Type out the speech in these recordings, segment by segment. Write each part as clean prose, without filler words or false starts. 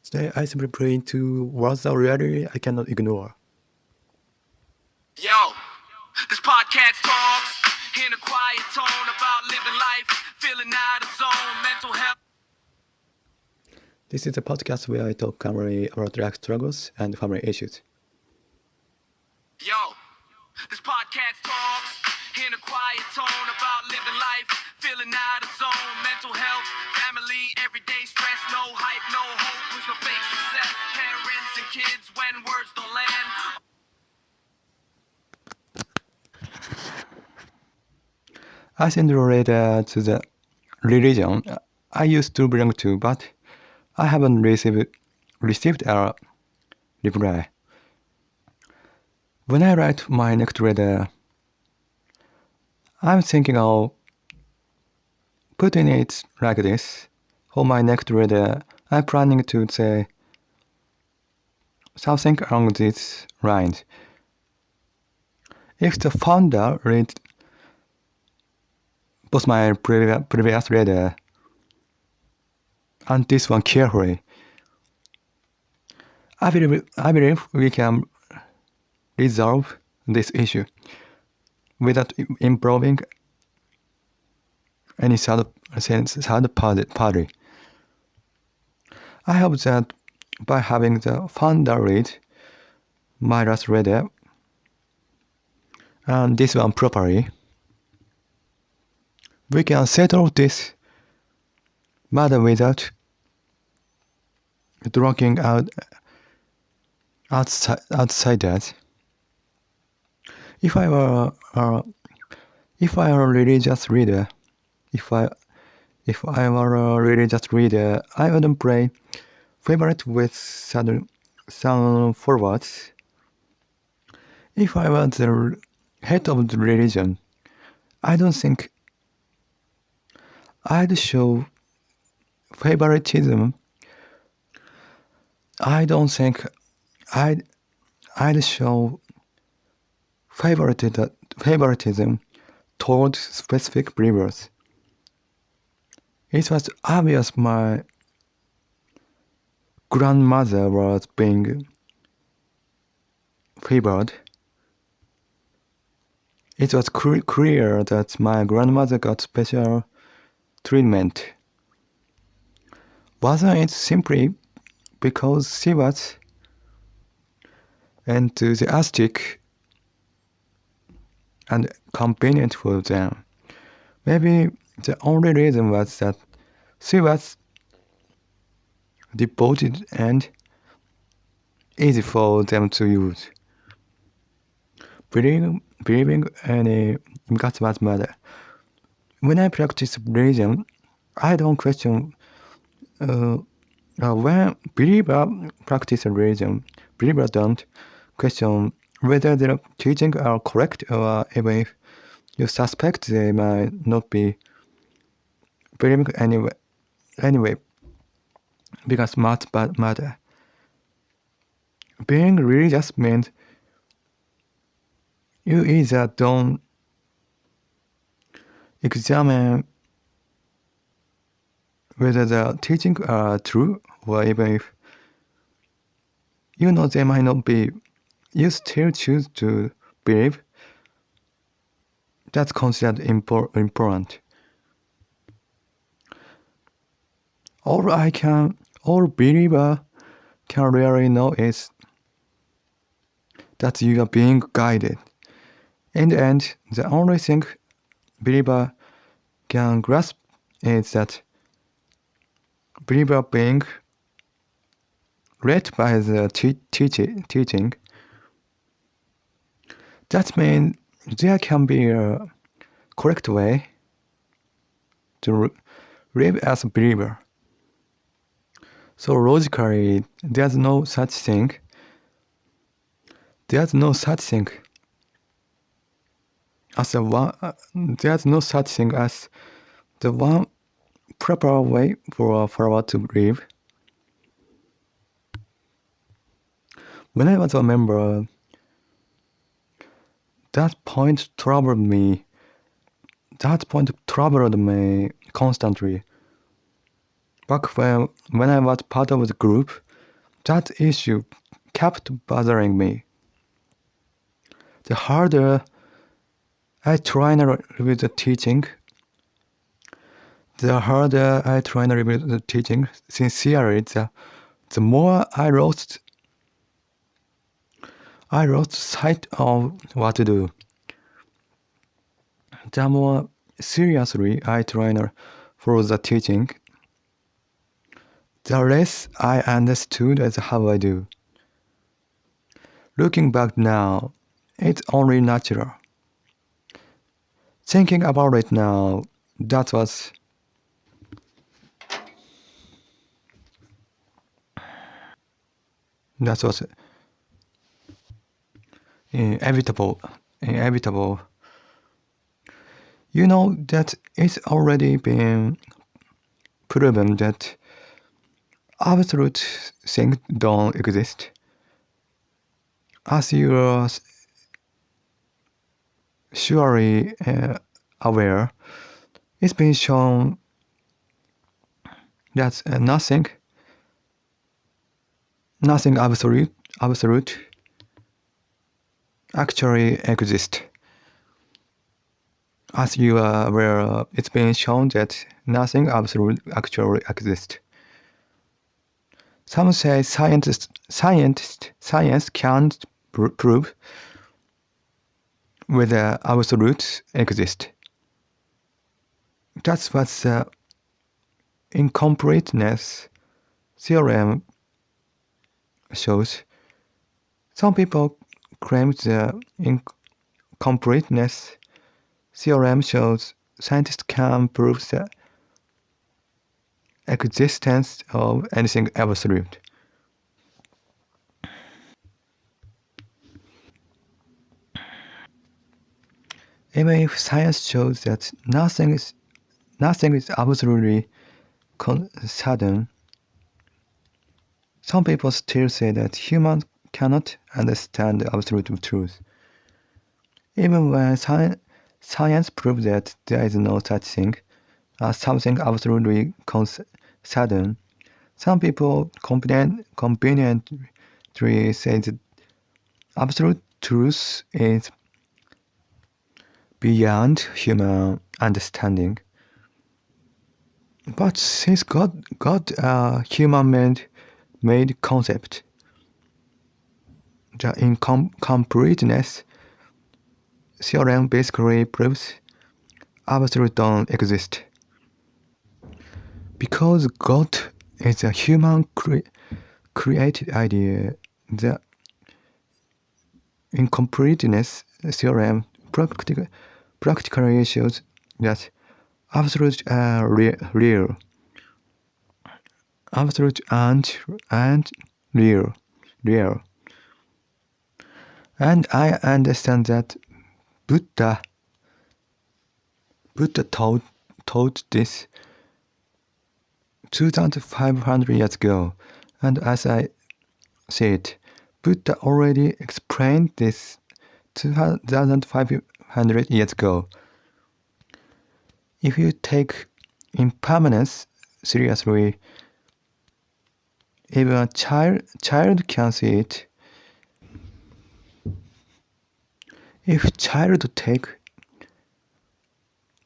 Today I simply play into words that reality I cannot ignore. Yo, this podcast talks in a quiet tone about living life, feeling out of zone, mental health. This is a podcast where I talk calmly about life struggles and family issues. Yo, this podcast talks in a quiet tone about living life, feeling out of zone, mental health, family, everyday stress, no hype, no hope, there's no fake success, parents and kids when words don't land. I think related to the religion I used to belong to, but I haven't received a reply. When I write my next letter, I'm thinking of putting it like this. For my next letter, I'm planning to say something along these lines. If the founder read both my previous letter and this one carefully, I believe we can resolve this issue without involving any third party. I hope that by having the founder read my last letter and this one properly, we can settle this matter without dragging out outsiders. If I were a religious reader, I wouldn't play favorite with some forwards. If I was the head of the religion, I don't think I'd show favoritism. I don't think I'd show favoritism toward specific believers. It was obvious my grandmother was being favored. It was clear that my grandmother got special treatment. Wasn't it simply because she was enthusiastic and convenient for them? Maybe the only reason was that she was devoted and easy for them to use. Believing any guts was matter. When I practice religion, I don't question. When believers practice religion, believers don't question whether their teachings are correct or even if you suspect they might not be believing anyway, because much matter. Being religious means you either don't examine whether the teachings are true, or even if you know they might not be, you still choose to believe. That's considered important. All believer can really know is that you are being guided. In the end, the only thing believer can grasp is that believer being led by the teaching. That means there can be a correct way to live as a believer. So logically, there's no such thing as the one proper way for a follower to live. When I was a member, that point troubled me constantly. Back when I was part of the group, That issue kept bothering me. The harder I try to review the teaching, sincerely, the more I lost sight of what to do. The more seriously I try to follow the teaching, the less I understood as how I do. Looking back now, it's only natural. Thinking about it now, that was inevitable. You know that it's already been proven that absolute things don't exist. As you are surely aware, it's been shown that nothing absolute actually exists. As you are aware, it's been shown that nothing absolute actually exists. Some say science can't prove whether absolutes exist. That's what the incompleteness theorem shows. Some people claim the incompleteness theorem shows scientists can prove the existence of anything absolute. Even if science shows that nothing is absolutely certain, some people still say that humans cannot understand the absolute truth. Even when science proves that there is no such thing as something absolutely certain, some people conveniently say that absolute truth is beyond human understanding. But since God a human-made concept, the incompleteness theorem basically proves absolute don't exist. Because God is a human created idea, the incompleteness theorem practically shows that absolute are real. Absolute and real. And I understand that Buddha taught this 2,500 years ago, and as I said, Buddha already explained this 2,500 years ago. If you take impermanence seriously, even a child can see it. If child take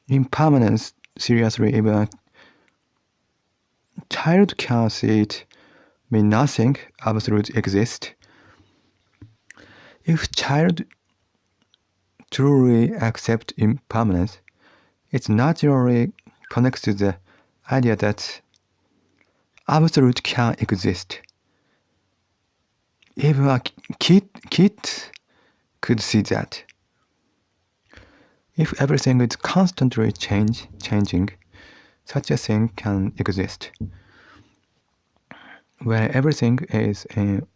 impermanence seriously, even a child can see it, mean nothing absolute exists. If child truly accept impermanence, it naturally connects to the idea that absolute can exist. Even a kid could see that. If everything is constantly changing, such a thing can exist. When everything is in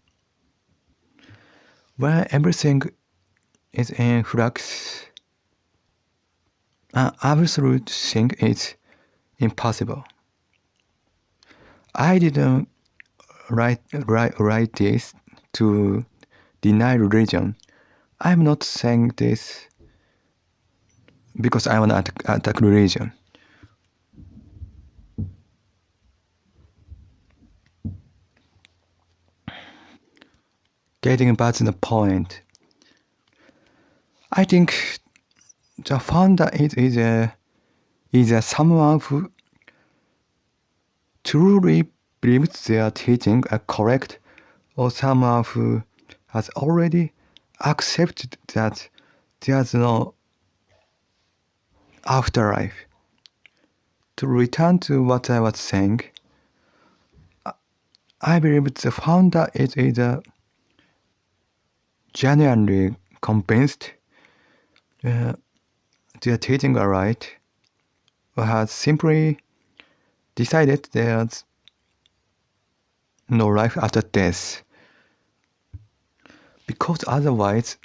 flux, an absolute thing is impossible. I didn't write this to deny religion. I'm not saying this because I want to attack religion. getting back to the point. I think the founder is either someone who truly believes their teaching are correct, or someone who has already accepted that there's no afterlife. To return to what I was saying, I believe the founder is either genuinely convinced their teaching are right, or has simply decided there's no life after death. Because otherwise,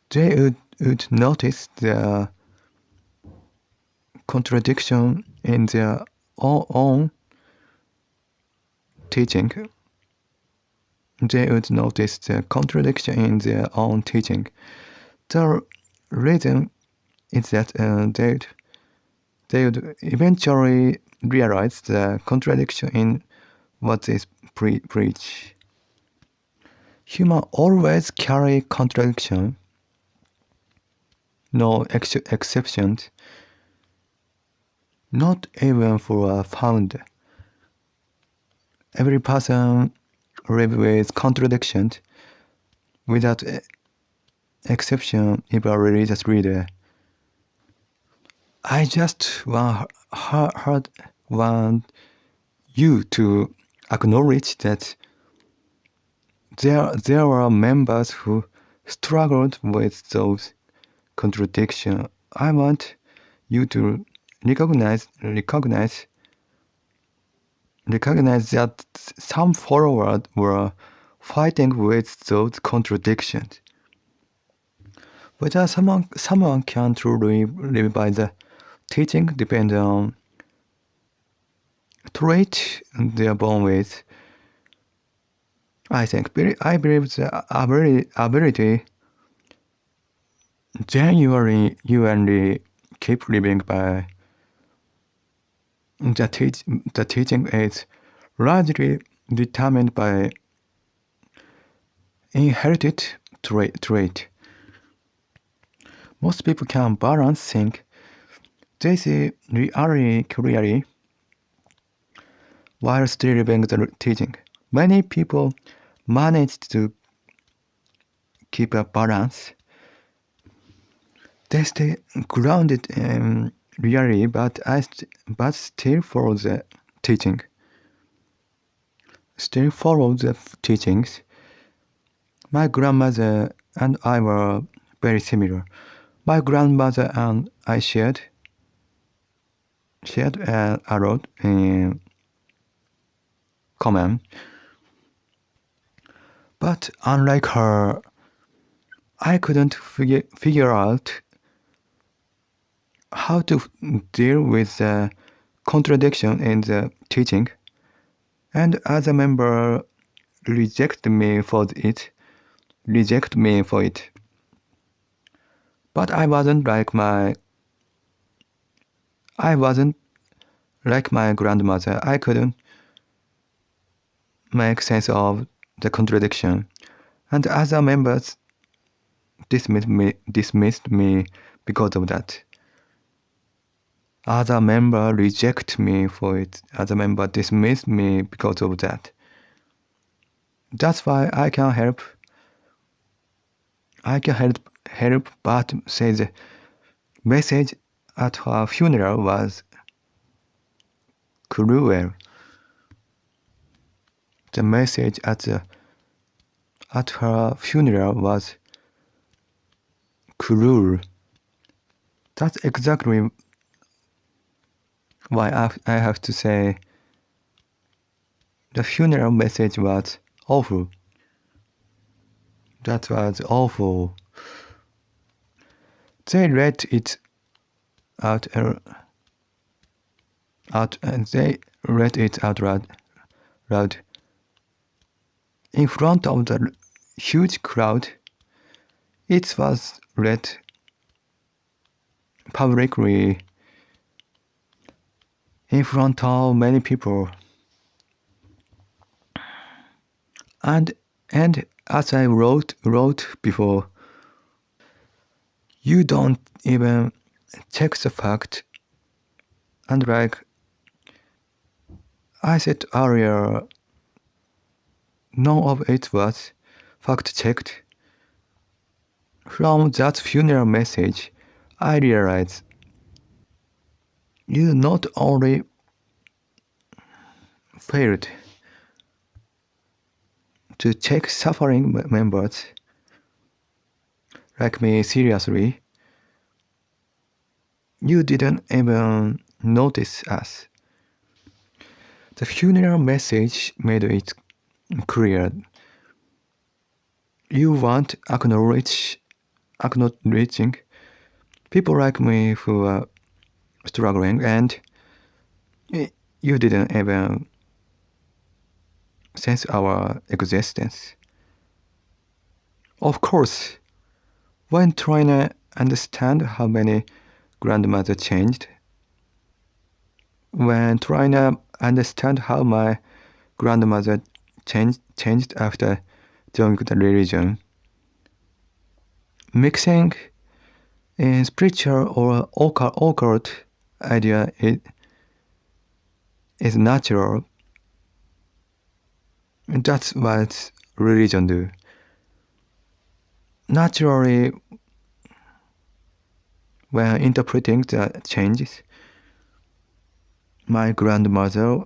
they would notice the contradiction in their own teaching. They would notice the contradiction in their own teaching. The reason is that they would eventually realize the contradiction in what they preach. Humans always carry contradiction, no exceptions, not even for a founder. Every person lives with contradictions, without exception, if a religious leader. I just want you to acknowledge that there were members who struggled with those contradictions. I want you to recognize that some followers were fighting with those contradictions. Whether someone can truly live by the teaching depends on trait they are born with. I believe the ability genuinely keep living by the teaching is largely determined by inherited trait. Most people can balance think they see reality clearly while still living the teaching. Many people manage to keep a balance. They stay grounded in reality, but still follow the teaching. Still follow the teachings. My grandmother and I were very similar. My grandmother and I shared a lot in common. But unlike her, I couldn't figure out how to deal with the contradiction in the teaching, and as a member reject me for it. But I wasn't like my grandmother. I couldn't make sense of the contradiction, and other members dismissed me because of that. Other member reject me for it. Other member dismiss me because of that. That's why I can help but say the message at her funeral was cruel. The message at her funeral was cruel. That's exactly why I have to say the funeral message was awful. That was awful. They read it out loud in front of the huge crowd. It was read publicly in front of many people. And as I wrote before, you don't even check the fact. And like I said earlier, none of it was fact-checked. From that funeral message, I realized you not only failed to check suffering members like me seriously, you didn't even notice us. The funeral message made it clear you weren't acknowledging people like me who are struggling, and you didn't even sense our existence. Of course, when trying to understand how many grandmother changed, when trying to understand how my grandmother changed after joining the religion, mixing in spiritual or occult idea is natural. That's what religion do. Naturally, when interpreting the changes, my grandmother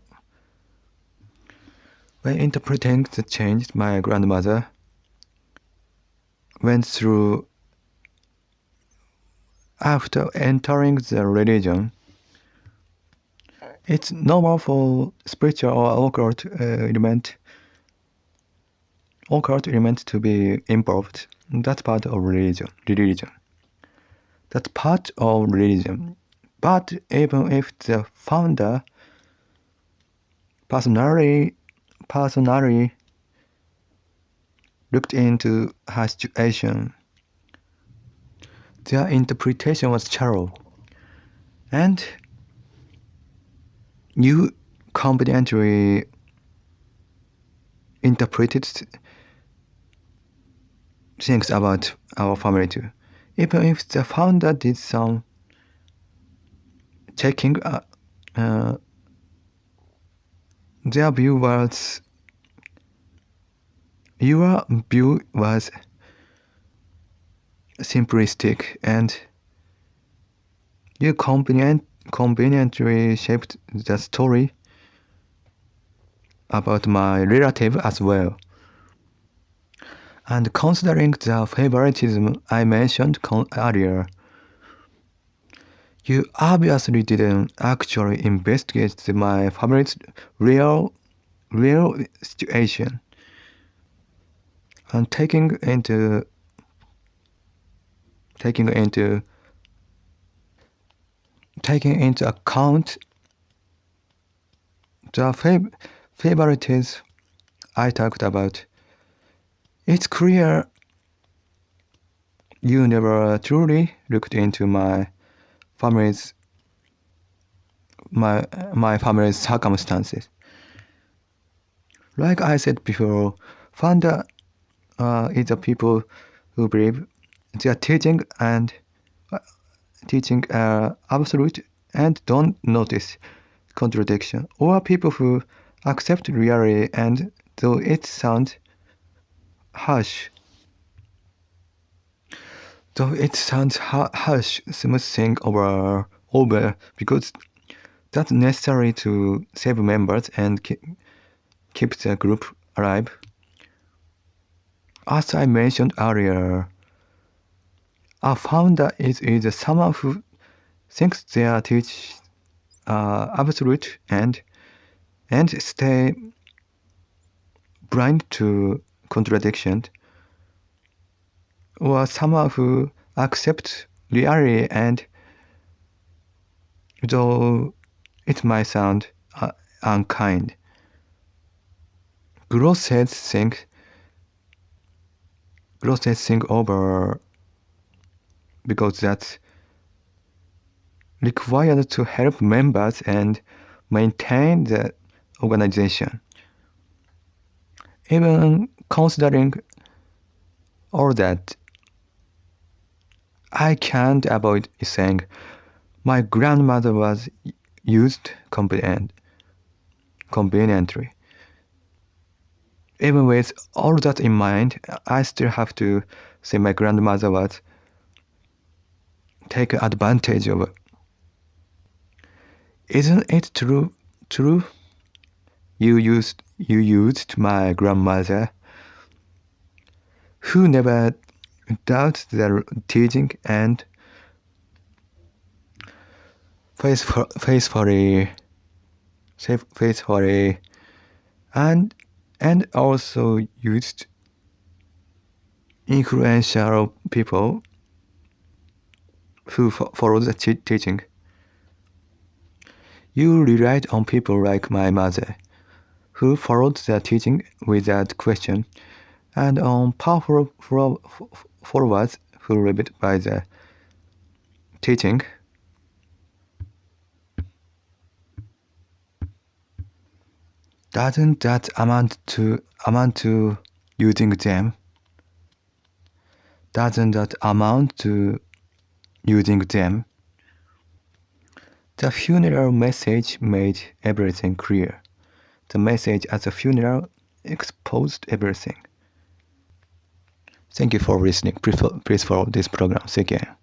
went through after entering the religion. It's normal for spiritual or occult element to be involved. That's part of religion. That's part of religion. But even if the founder personally looked into her situation, their interpretation was shallow, and you conveniently interpreted things about our family too. Even if the founder did some checking, your view was simplistic, and you conveniently shaped the story about my relative as well. And considering the favoritism I mentioned earlier, you obviously didn't actually investigate my family's real situation. And taking into account the favoritism I talked about, it's clear you never truly looked into my family's circumstances. Like I said before, founder is the people who believe their teaching are absolute and don't notice contradiction, or people who accept reality and though it sounds harsh, smooth thing over because that's necessary to save members and keep the group alive. As I mentioned earlier, a founder is either someone who thinks their teachings are absolute and stay blind to contradiction, or someone who accepts reality and though it might sound unkind, glosses things over because that's required to help members and maintain the organization. Even considering all that, I can't avoid saying my grandmother was used conveniently. Even with all that in mind, I still have to say my grandmother was taken advantage of. Isn't it true? You used my grandmother, who never doubts their teaching and faithfully and also used influential people who followed the teaching. You relied on people like my mother, who followed the teaching without question, and on powerful followers who lived by the teaching. Doesn't that amount to using them? Doesn't that amount to using them? The funeral message made everything clear. The message at the funeral exposed everything. Thank you for listening. Please follow this program. See you again.